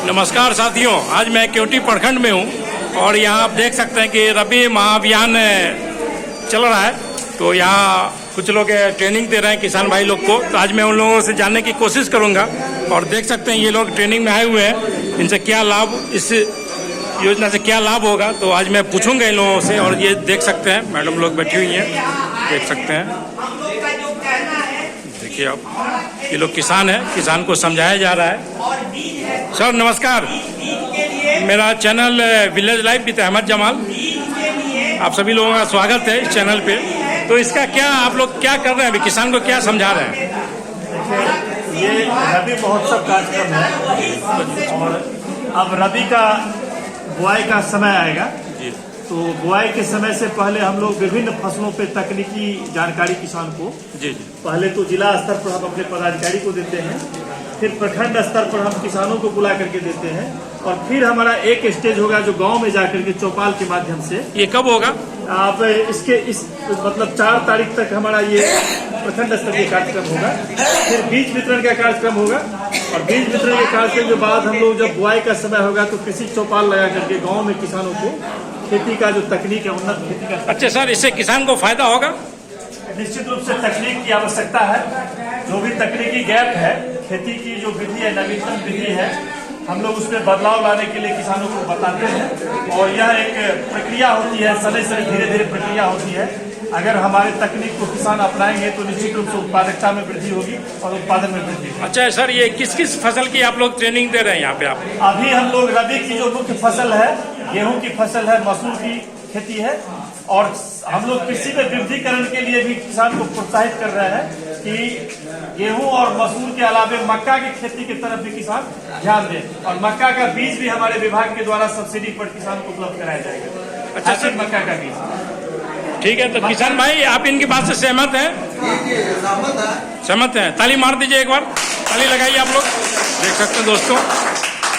नमस्कार साथियों, आज मैं केवटी प्रखंड में हूँ और यहाँ आप देख सकते हैं कि रबी महाअभियान चल रहा है। तो यहाँ कुछ लोग ट्रेनिंग दे रहे हैं किसान भाई लोग को। तो आज मैं उन लोगों से जानने की कोशिश करूँगा और देख सकते हैं ये लोग ट्रेनिंग में आए हुए हैं, इनसे क्या लाभ, इस योजना से क्या लाभ होगा। तो आज मैं पूछूंगा इन लोगों से। और ये देख सकते हैं मैडम लोग बैठी हुई हैं, देख सकते हैं, देखिए आप, ये लोग किसान हैं, किसान को समझाया जा रहा है। सर नमस्कार, मेरा channel village life with Ahmad Jamal, आप सभी लोगों का स्वागत है इस चैनल पे। तो इसका क्या आप लोग क्या कर रहे हैं, अभी किसान को क्या समझा रहे हैं? ये रबी महोत्सव कार्यक्रम है और अब रबी का बुआई का समय आएगा। तो बुआई के समय से पहले हम लोग विभिन्न फसलों पे तकनीकी जानकारी किसान को पहले तो जिला स्तर पर हम अपने पदाधिकारी को देते हैं, फिर प्रखंड स्तर पर हम किसानों को बुला करके देते हैं और फिर हमारा एक स्टेज होगा जो गांव में जाकर के चौपाल के माध्यम से। ये कब होगा? आप इस मतलब 4 तारीख तक हमारा ये प्रखंड स्तरीय कार्यक्रम होगा। फिर बीज वितरण का कार्यक्रम होगा और बीज वितरण के कार्यक्रम के बाद हम लोग जब बुआई का समय होगा तो कृषि चौपाल लगा करके गाँव में किसानों को खेती का जो तकनीक है, उन्नत खेती का। अच्छा सर, इससे किसान को फायदा होगा? निश्चित रूप से तकनीक की आवश्यकता है। जो भी तकनीकी गैप है, खेती की जो विधि है, नवीनतम विधि है, हम लोग उसमें बदलाव लाने के लिए किसानों को बताते हैं और यह एक प्रक्रिया होती है, समय से धीरे धीरे प्रक्रिया होती है। अगर हमारे तकनीक को किसान अपनाएंगे तो निश्चित रूप से उत्पादकता में वृद्धि होगी और उत्पादन में वृद्धि होगी। अच्छा सर, ये किस किस फसल की आप लोग ट्रेनिंग दे रहे हैं यहाँ पे? आप अभी हम लोग रबी की जो मुख्य फसल है, गेहूं की फसल है, मसूर की खेती है और हम लोग कृषि में वृद्धिकरण के लिए भी किसान को प्रोत्साहित कर रहे हैं कि गेहूं और मसूर के अलावे मक्का की खेती की तरफ भी किसान ध्यान दें और मक्का का बीज भी हमारे विभाग के द्वारा सब्सिडी पर किसान को उपलब्ध कराया जाएगा। अच्छा सर, मक्का का बीज ठीक है। तो किसान भाई, आप इनकी बात से सहमत हैं? सहमत हैं? ताली मार दीजिए एक बार, ताली लगाइए आप लोग। देख सकते हैं दोस्तों,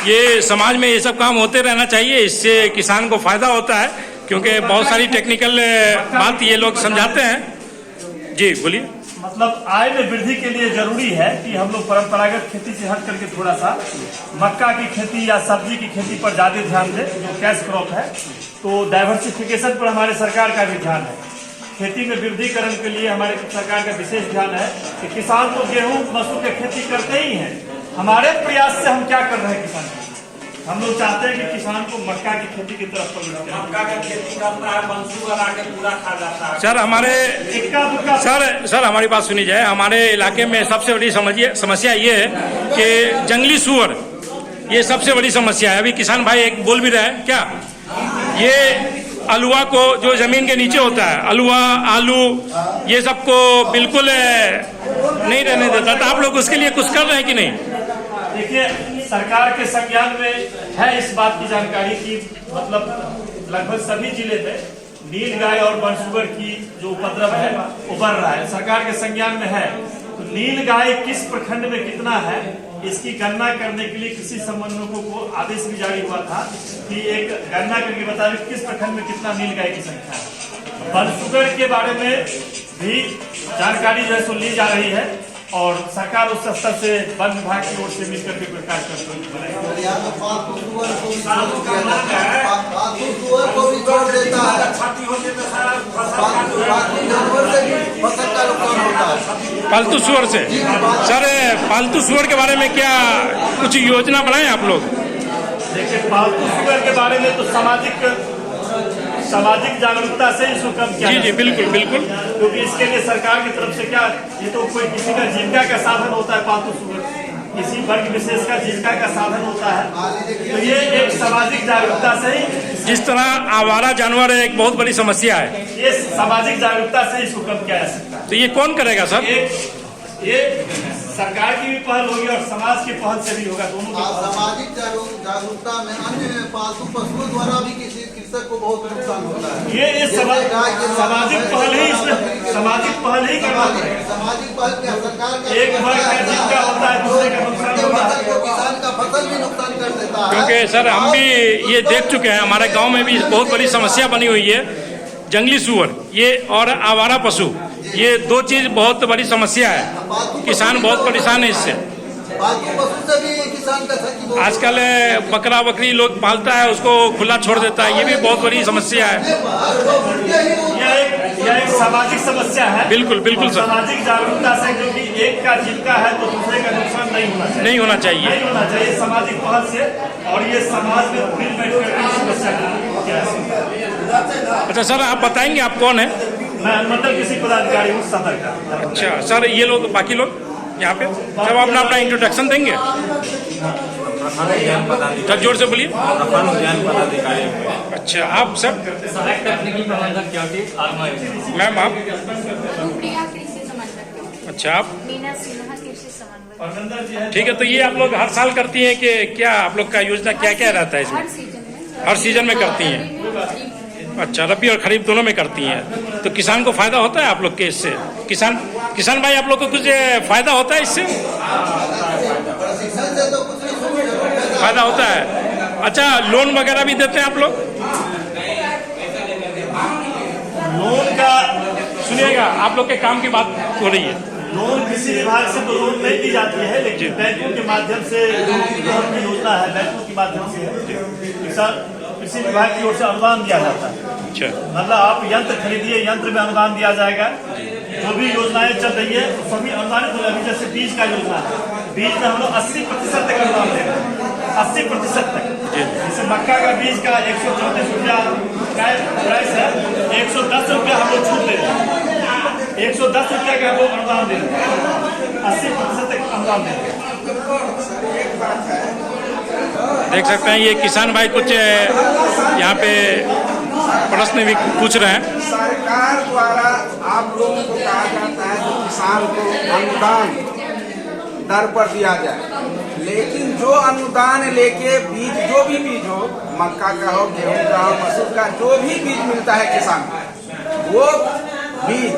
ये समाज में ये सब काम होते रहना चाहिए, इससे किसान को फायदा होता है क्योंकि बहुत सारी टेक्निकल बात ये लोग समझाते हैं। जी बोलिए। मतलब आय में वृद्धि के लिए जरूरी है कि हम लोग परंपरागत खेती से हट करके थोड़ा सा मक्का की खेती या सब्जी की खेती पर ज्यादा ध्यान दें, जो कैश क्रॉप है। तो डाइवर्सिफिकेशन पर हमारे सरकार का भी ध्यान है। खेती में वृद्धिकरण के लिए हमारे सरकार का विशेष ध्यान है कि किसान तो गेहूं मसूर की खेती करते ही हैं। हमारे प्रयास से हम क्या कर रहे हैं किसान के? हम लोग चाहते हैं कि किसान को मक्का की खेती की तरफ प्रवृत्त करें। मक्का की खेती करता है, मंसूर आके पूरा खा जाता है। सर हमारे सर हमारी बात सुनी जाए। हमारे इलाके में सबसे बड़ी समस्या ये है कि जंगली सुअर, ये सबसे बड़ी समस्या है। अभी किसान भाई एक बोल भी रहे हैं क्या, ये अलुआ को जो जमीन के नीचे होता है, अलुआ आलू, ये सबको बिल्कुल नहीं रहने देता। तो आप लोग उसके लिए कुछ कर रहे हैं कि नहीं? देखिए, सरकार के संज्ञान में है इस बात की जानकारी की मतलब लगभग सभी जिले में नील गाय और बनसुअर की जो उपद्रव है वो बढ़ रहा है, सरकार के संज्ञान में है। तो नील गाय किस प्रखंड में कितना है, इसकी गणना करने के लिए कृषि समन्वयकों को आदेश भी जारी हुआ था कि एक गणना करके बताएं किस प्रखंड में कितना नील गाय की संख्या है। बनसुअर के बारे में भी जानकारी जो है सुन ली जा रही है और सरकार उस स्तर से वन विभाग की ओर से मिलकर के प्रकाश करते हैं। पालतू सुअर से सर, पालतू सुअर के बारे में क्या कुछ योजना बनाए आप लोग? देखिए, पालतू सुअर के बारे में तो सामाजिक जागरूकता से इसको कम किया। जी बिल्कुल बिल्कुल, क्योंकि इसके लिए सरकार की तरफ से क्या, ये तो कोई किसी का जीविका का साधन होता है, पालतू सुअर किसी वर्ग विशेष का जीविका का साधन होता है। तो ये एक सामाजिक जागरूकता से ही, जिस तरह आवारा जानवर एक बहुत बड़ी समस्या है, ये सामाजिक जागरूकता से इसको कम किया जा सकता है। तो ये कौन करेगा सर? ये सरकार की भी पहल होगी और समाज की पहल से भी होगा, दोनों की। सामाजिक जागरूकता में अन्य पालतू पशुओं द्वारा भी किसी कृषक को बहुत नुकसान होता है। ये सामाजिक पहल ही करना पड़ेगा। सामाजिक पहल क्या, सरकार का एक वर्ग का जीविका होता है, दूसरे का नुकसान होता है, किसान का फसल भी नुकसान कर देता है। क्योंकि सर हम भी ये देख चुके हैं, हमारे गांव में भी बहुत बड़ी समस्या बनी हुई है। जंगली सुअर ये और आवारा पशु, ये दो चीज बहुत बड़ी समस्या है। किसान बहुत परेशान है इससे। पालतू पशु से भी किसान का तो आजकल बकरा बकरी लोग पालता है, उसको खुला छोड़ देता है, ये भी बहुत बड़ी समस्या है। यह एक सामाजिक समस्या है। बिल्कुल बिल्कुल सर, सामाजिक जागरूकता से, क्योंकि एक का जीविका है तो दूसरे का नुकसान नहीं होना चाहिए, नहीं होना चाहिए। नहीं होना चाहिए सामाजिक पहल से। और ये समाज में मिल बैठ कर समस्या क्या है। अच्छा सर, आप बताएंगे आप कौन है? मैं मंडल कृषि पदाधिकारी हूँ सदर का। अच्छा सर, ये लोग बाकी लोग यहाँ पे सब अपना अपना इंट्रोडक्शन देंगे। सर जोर से बोलिए। अच्छा, आप सर? मैम आप? प्रिया कृषि समन्वयक। अच्छा, आप? मीना सिन्हा कृषि समन्वयक। ठीक है, तो ये आप लोग हर साल करती हैं कि क्या? आप लोग का योजना क्या क्या रहता है इसमें? हर सीजन में करती हैं? अच्छा, रबी और खरीफ दोनों में करती हैं। तो किसान को फायदा होता है आप लोग के इससे? किसान भाई, आप लोग को कुछ फायदा होता है इससे? प्रशिक्षण से तो कुछ नहीं फायदा होता है। अच्छा, लोन वगैरह भी देते हैं आप लोग? लोन का सुनिएगा, आप लोग के काम की बात हो रही है। लोन कृषि विभाग से तो लोन नहीं दी जाती है, लेकिन बैंकों के माध्यम से जो योजना है बैंकों के माध्यम से कृषि विभाग की ओर से अनुदान दिया जाता है। अच्छा, मतलब आप यंत्र खरीदिए, यंत्र में अनुदान दिया जाएगा। जो भी योजनाएं चल रही है सभी अनुदानित हो जाएगी। जैसे बीज का योजना है, बीज में हम लोग 80% तक अनुदान दे रहे हैं, 80% तक। जैसे मक्का का बीज का 134 रुपया प्राइस है, 110 रुपया हम लोग छूट दे रहे हैं, 110 रुपया का हम लोग अनुदान दे रहे हैं, 80% तक अनुदान दे रहे हैं। देख सकते हैं ये किसान भाई कुछ यहाँ पे प्रश्न भी पूछ रहे हैं। सरकार द्वारा आप लोगों को कहा जाता है कि किसान को अनुदान दर पर दिया जाए, लेकिन जो अनुदान लेके बीज, जो भी बीज हो, मक्का का हो, गेहूं का हो, मसूर का, जो भी बीज मिलता है किसान को, वो बीज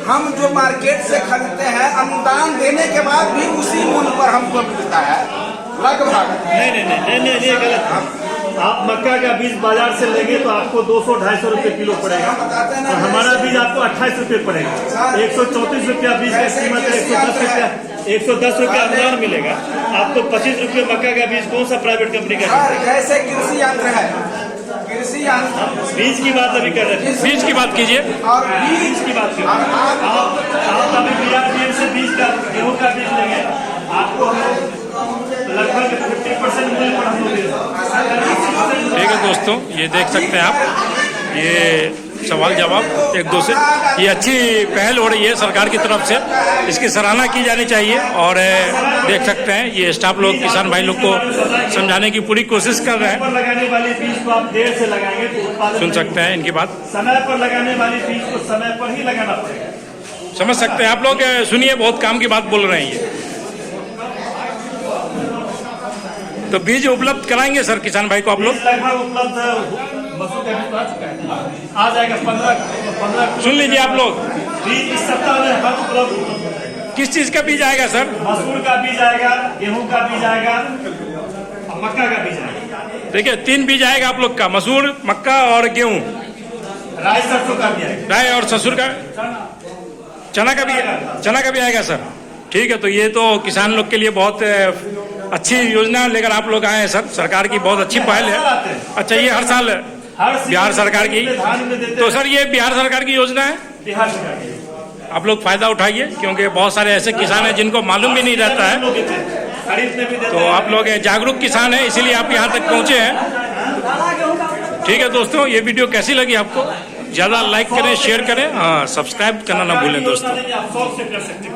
हम जो मार्केट से खरीदते हैं, अनुदान देने के बाद भी उसी मूल्य पर हमको मिलता है लगभग। नहीं, गलत। आप मक्का का बीज बाजार से लेंगे तो आपको 200-250 रुपये किलो पड़ेगा, और हमारा बीज आपको 28 रुपये पड़ेगा। 134 रुपया बीज का कीमत है, 110 रुपया अनुदान मिलेगा आपको। 25 रुपये मक्का का बीज कौन सा प्राइवेट कंपनी का? जैसे कृषि यंत्र है, कृषि यंत्र, बीज की बात अभी कर रहे थे, बीज की बात कीजिए। और बीज की बात करें। आप अभी BRDM से बीज का, गेहूं का बीज लेंगे, आपको लगभग 50% मूल्य पर हम लोग दे रहे हैं। ठीक है दोस्तों, ये देख सकते हैं आप, ये सवाल जवाब एक दो से, ये अच्छी पहल हो रही है सरकार की तरफ से, इसकी सराहना की जानी चाहिए। और देख सकते हैं ये स्टाफ लोग किसान भाई लोग को समझाने की पूरी कोशिश कर रहे हैं। लगाने वाली बीज को आप देर से लगाएंगे तो उत्पादन सुन सकते हैं इनकी बात। समय पर लगाने वाली बीज को समय पर ही लगाना पड़ेगा। समझ सकते हैं आप लोग, सुनिए, बहुत काम की बात बोल रहे हैं ये। तो बीज उपलब्ध कराएंगे सर किसान भाई को आप लोग? लगभग उपलब्ध मसूर का बीज आ चुका है, आ जाएगा 15 सुन लीजिए आप लोग, बीज इस सप्ताह में हर उपलब्ध। किस चीज का बीज आएगा सर? मसूर का बीज आएगा, गेहूं का बीज आएगा और मक्का का बीज आएगा। देखिए 3 बीज आएगा आप लोग का, मसूर, मक्का और गेहूं। राई सरसों का भी आएगा, राय और ससुर का, चना का भी आएगा सर। ठीक है, तो ये तो किसान लोग के लिए बहुत अच्छी योजना लेकर आप लोग आए हैं सर, सरकार की बहुत अच्छी पहल है। अच्छा, ये हर साल बिहार सरकार की, तो सर ये बिहार सरकार की योजना है, बिहार सरकार की। आप लोग फायदा उठाइए, क्योंकि बहुत सारे ऐसे किसान हैं जिनको मालूम भी नहीं रहता है। तो आप लोग जागरूक किसान हैं, इसीलिए आप यहाँ तक पहुँचे हैं। ठीक है दोस्तों, ये वीडियो कैसी लगी आपको? ज़्यादा लाइक करें, शेयर करें, हाँ सब्सक्राइब करना ना भूलें दोस्तों। आप 100 से कर सकते हैं।